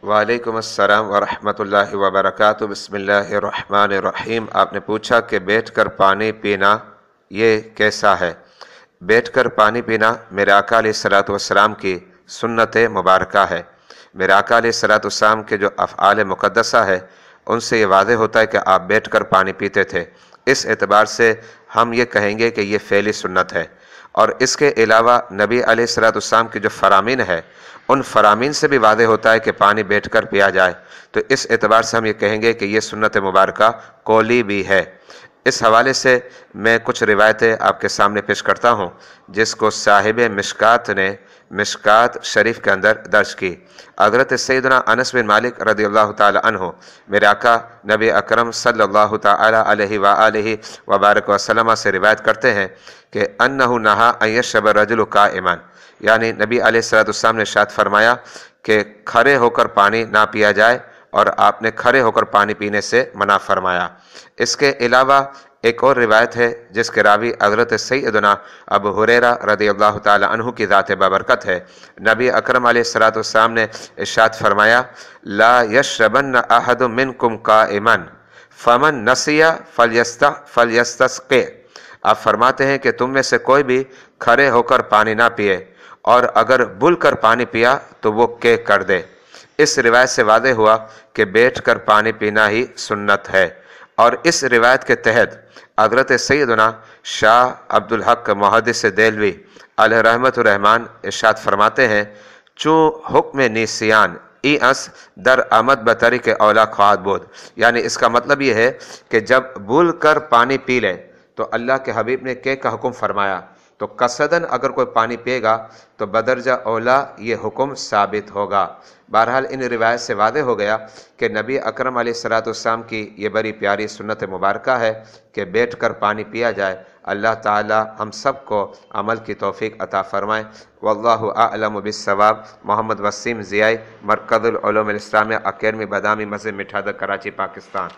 वालेकुम अस्सलाम वरहमतुल्लाहि वबरकातुहू। बिस्मिल्लाहिर्रहमानिर्रहीम। आपने पूछा कि बैठकर पानी पीना ये कैसा है। बैठकर पानी पीना मेरे आका अलैहिस्सलातु वस्सलाम की सुन्नत मुबारका है। मेरे आका अलैहिस्सलातु वस्सलाम के जो अफ़आल मुक़द्दसा है उनसे ये वाज़ेह होता है कि आप बैठकर पानी पीते थे। इस एतबार से हम ये कहेंगे कि ये फ़ेली सुन्नत है। और इसके अलावा नबी अलैहिस्सलातु वस्सलाम की जो फ़रामीन है उन फ़रामीन से भी वाज़ेह होता है कि पानी बैठकर पिया जाए। तो इस एतबार से हम ये कहेंगे कि ये सुन्नत मुबारका कौली भी है। इस हवाले से मैं कुछ रिवायतें आपके सामने पेश करता हूँ जिसको साहिब मिशकात ने मिशकात शरीफ के अंदर दर्ज की। हज़रत सैयदना अनस बिन मालिक रज़ियल्लाहु ताला अन्हु मेरे आका नबी अकरम सल्लल्लाहु ताला अलैहि व आलिहि व बारक वसल्लम से रिवायत करते हैं कि अन्नहु नहा अन यशरब रजुल काइमन, यानी नबी अलैहिस्सलातु वस्सलाम ने इरशाद फरमाया कि खड़े होकर पानी ना पिया जाए और आपने खड़े होकर पानी पीने से मना फरमाया। इसके अलावा एक और रिवायत है जिसके रावी हज़रत सैयदना अबू हुरैरा रज़ियल्लाहु ताला अन्हु की ज़ात बाबरकत है। नबी अकरम अलैहिस्सलातु वस्सलाम ने इरशाद फरमाया, ला यशरबन्न अहदुम मिनकुम काइमन फमन नसिया फलयस्तस्क़ि। आप फरमाते हैं कि तुम में से कोई भी खड़े होकर पानी ना पिए और अगर भूल कर पानी पिया तो वो के कर दे। इस रिवायत से वाज़ेह हुआ कि बैठ कर पानी पीना ही सुन्नत है। और इस रिवायत के तहत हज़रत सैयदना शाह अब्दुल हक मुहद्दिस देलवी अलैहि रहमतुर रहमान इरशाद फरमाते हैं, चू हुक्म निसियान ई अस दर आमद बतरी के औला ख्वाद बोध। यानी इसका मतलब ये है कि जब भूल कर पानी पी ले तो अल्लाह के हबीब ने के का हुक्म फरमाया, तो कसदन अगर कोई पानी पिएगा तो बदरजा औला ये हुक्म साबित होगा। बहरहाल इन रिवायत से वाज़ेह हो गया कि नबी अकरम अलैहिस्सलातु वस्सलाम की ये बड़ी प्यारी सुन्नत मुबारका है कि बैठकर पानी पिया जाए। अल्लाह ताला हम सब को अमल की तौफीक अता फरमाए। वल्लाहु अअलम बिस्सवाब। मोहम्मद वसीम ज़ियाई, मरकज़ुल उलूम इस्लामिया अकेडमी, बदामी मस्जिद मिठादर, कराची, पाकिस्तान।